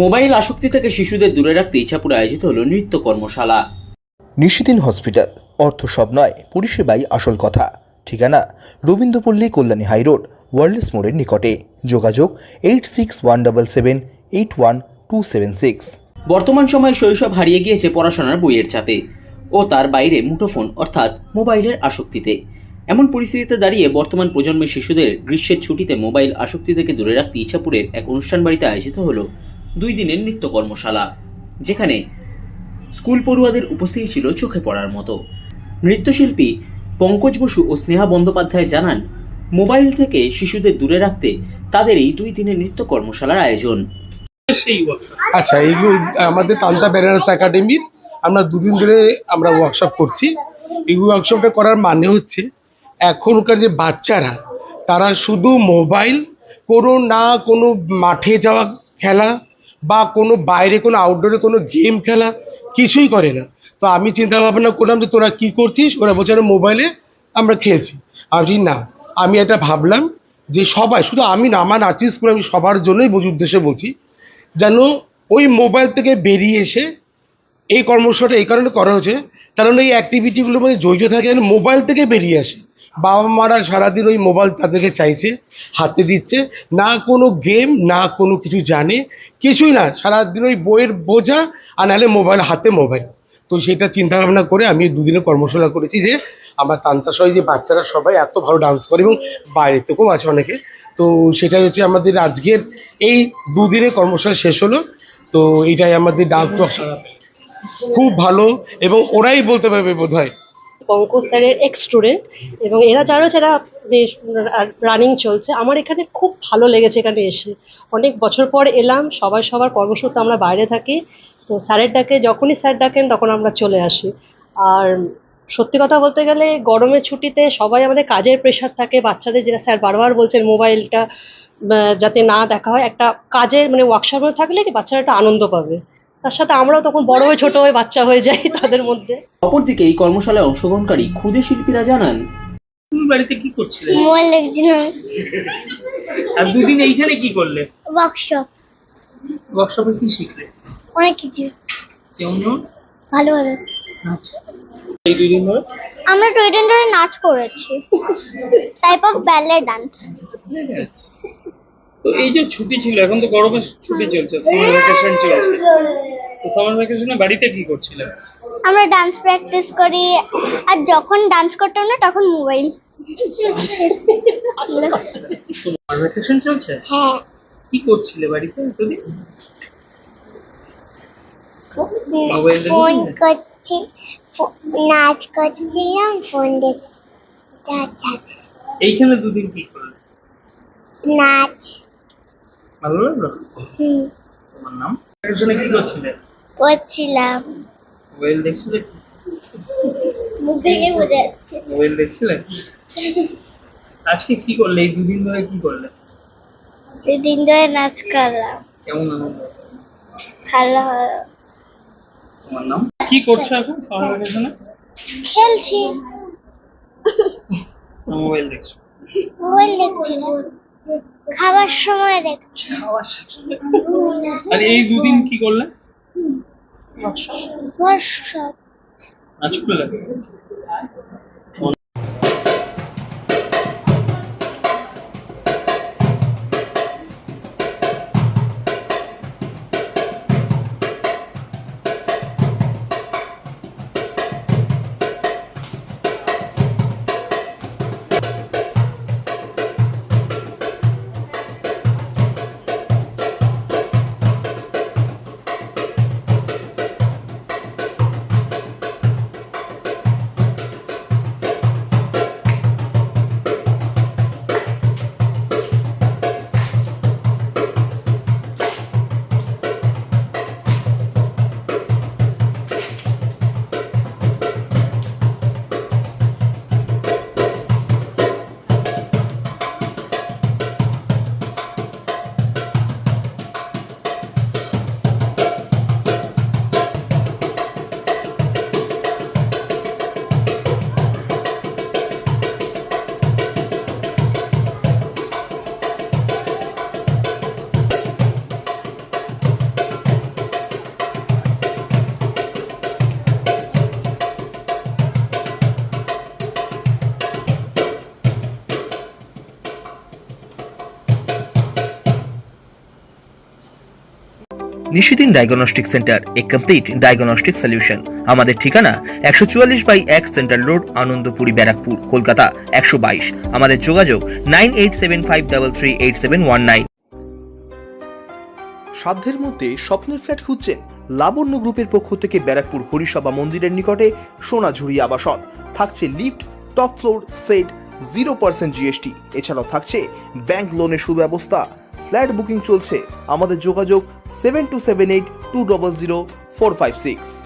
Mobile আসক্তি থেকে শিশুদের দূরে রাখতে ইছাপুরে আয়োজিত হলো নৃত্য কর্মশালা। নিশিদিন হসপিটাল, অর্থ সব নয়, পরিষেবাই আসল কথা। ঠিকানা রবীন্দ্রপল্লী, কল্যাণী হাইরোড, ওয়ার্ল্ডস মোড়ের নিকটে। যোগাযোগ 8617781276। বর্তমান সময়ে শৈশব হারিয়ে গিয়েছে পড়াশোনার বইয়ের চাপে ও তার বাইরে মুঠোফোন অর্থাৎ মোবাইলের আসক্তিতে। এমন পরিস্থিতিতে দাঁড়িয়ে বর্তমান প্রজন্মের শিশুদের গ্রীষ্মের ছুটিতে মোবাইল আসক্তি থেকে দূরে রাখতে ইছাপুরের এক অনুষ্ঠান বাড়িতে আয়োজিত হলো 2 দিনের নৃত্য কর্মশালা, যেখানে স্কুল পড়ুয়াদের উপস্থিতি ছিল চোখে পড়ার মতো। নৃত্যশিল্পী পঙ্কজ বসু ও স্নেহা বন্দ্যোপাধ্যায় জানান, মোবাইল থেকে শিশুদের দূরে রাখতে তাদের এই 2 দিনের নৃত্য কর্মশালার আয়োজন। আচ্ছা, এইগুলো আমাদের তান্তা বেনারস একাডেমির আমরা 2 দিন ধরে আমরা ওয়ার্কশপ করছি। এই ওয়ার্কশপটা করার মানে হচ্ছে এখনকার যে বাচ্চারা তারা শুধু মোবাইল, কোনো মাঠে যাওয়া খেলা বা কোনো বাইরে কোনো আউটডোরে কোনো গেম খেলা কিছুই করে না। তো আমি চিন্তা ভাবনা করলাম যে তোরা কি করছিস, ওরা বলছে মোবাইলে আমরা খেলছি। আমি না, আমি এটা ভাবলাম যে সবাই, শুধু আমি না, আমার নাচিস স্কুল আমি সবার জন্যই উদ্দেশ্যে বলছি, যেন ওই মোবাইল থেকে বেরিয়ে এসে এই কর্মশালাটা এই কারণে করা হয়েছে, কারণ এই অ্যাক্টিভিটিগুলোর মধ্যে জড়িত থাকে যেন মোবাইল থেকে বেরিয়ে আসে। বাবা মারা সারাদিন ওই মোবাইল তাদেরকে চাইছে, হাতে দিচ্ছে, না কোনো গেম, না কোনো কিছু জানে, কিছুই না, সারাদিন ওই বইয়ের বোঝা আর নাহলে মোবাইল, হাতে মোবাইল। তো সেটা চিন্তা ভাবনা করে আমি 2 দিনের কর্মশালা করেছি যে আমার তান্তাসই যে বাচ্চারা সবাই এত ভালো ডান্স করে এবং বাইরে থেকেও আছে অনেকে। তো সেটাই হচ্ছে আমাদের আজকের এই 2 দিনের কর্মশালা শেষ হলো। তো এটাই আমাদের ডান্স খুব ভালো এবং ওরাই বলতে পারবে বোধহয়। পঙ্কজ স্যারের এক্স স্টুডেন্ট এবং এরা যারা রানিং চলছে। আমার এখানে খুব ভালো লেগেছে এখানে এসে, অনেক বছর পর এলাম। সবার কর্মসূত্রে আমরা বাইরে থাকি, তো স্যারের ডাকে যখনই স্যার ডাকেন তখন আমরা চলে আসি। আর সত্যি কথা বলতে গেলে গরমের ছুটিতে সবাই আমাদের কাজের প্রেশার থাকে, বাচ্চাদের যেটা স্যার বারবার বলছেন মোবাইলটা যাতে না দেখা হয়, একটা কাজের মানে ওয়ার্কশপে থাকলে কি বাচ্চারা একটা আনন্দ পাবে, তার সাথে আমরাও তখন বড় হয়ে ছোট হয়ে বাচ্চা হয়ে যাই তাদের মধ্যে। অপরদিকে এই কর্মশালায় অংশগ্রহণকারী ক্ষুদে শিল্পীরা জানান, তুমি বাড়িতে কি করছিলে? মোবাইল দেখছিলাম। আর 2 দিন এইখানে কি করলে? ওয়ার্কশপ। ওয়ার্কশপে কি শিখলে? অনেক কিছু। যেমন? ভালো ভালো। আচ্ছা, এই 2 দিন ধরে আমরা 2 দিন ধরে নাচ করেছি, টাইপ অফ ব্যালে ডান্স। তো এই যে ছুটি ছিল, এখন তো গরমের ছুটি চলছে, সামার ভ্যাকেশন চলছে, তো সামার ভ্যাকেশনে বাড়িতে কি করছিলে? আমরা ডান্স প্র্যাকটিস করি, আর যখন ডান্স করতাম না তখন মোবাইল। সামার ভ্যাকেশন চলছে? হ্যাঁ। কি করছিলে বাড়িতে এতদিন? মোবাইল ফোন দেখছিলে? করছি, নাচ করছিলাম, ফোন দেখছি। এইখানে 2 দিন কি করলে? নাচ। ভালো লাগলো? তোমার নাম? ভ্যাকেশনে কি করছিলে? করছিলাম। মোবাইল দেখছিলে? মুখ দেখে বোঝা যাচ্ছে। মোবাইল দেখছিলে? আজকে কি করলে? এই 2 দিন ধরে কি করলে? 2 দিন ধরে নাচ করলাম। কেমন আনন্দ? ভালো। তোমার নাম? কি করছো এখন সামার ভ্যাকেশনে? খেলছি। মোবাইল দেখছো? মোবাইল দেখছি না, খাবার সময় দেখছি। আর এই 2 দিন কি করলে? ওয়ার্কশপ। নাচ করলে? নিশিদিন ডায়াগনস্টিক সেন্টার, এ কমপ্লিট ডায়াগনস্টিক সলিউশন। আমাদের ঠিকানা 144/1 সেন্ট্রাল রোড, আনন্দপুরি, ব্যারাকপুর, কলকাতা 122। আমাদের যোগাযোগ 9875338719। সাধ্যের মধ্যে স্বপ্নের ফ্ল্যাট খুঁজছেন? লাবণ্য গ্রুপের পক্ষ থেকে ব্যারাকপুর হরিসভা মন্দিরের নিকটে সোনাঝুরি আবাসন। থাকছে lift, top floor, set, 0% GST। এছাড়াও থাকছে ব্যাংক লোনের সুব্যবস্থা। ফ্ল্যাট বুকিং চলছে। আমাদের যোগাযোগ 7278200456।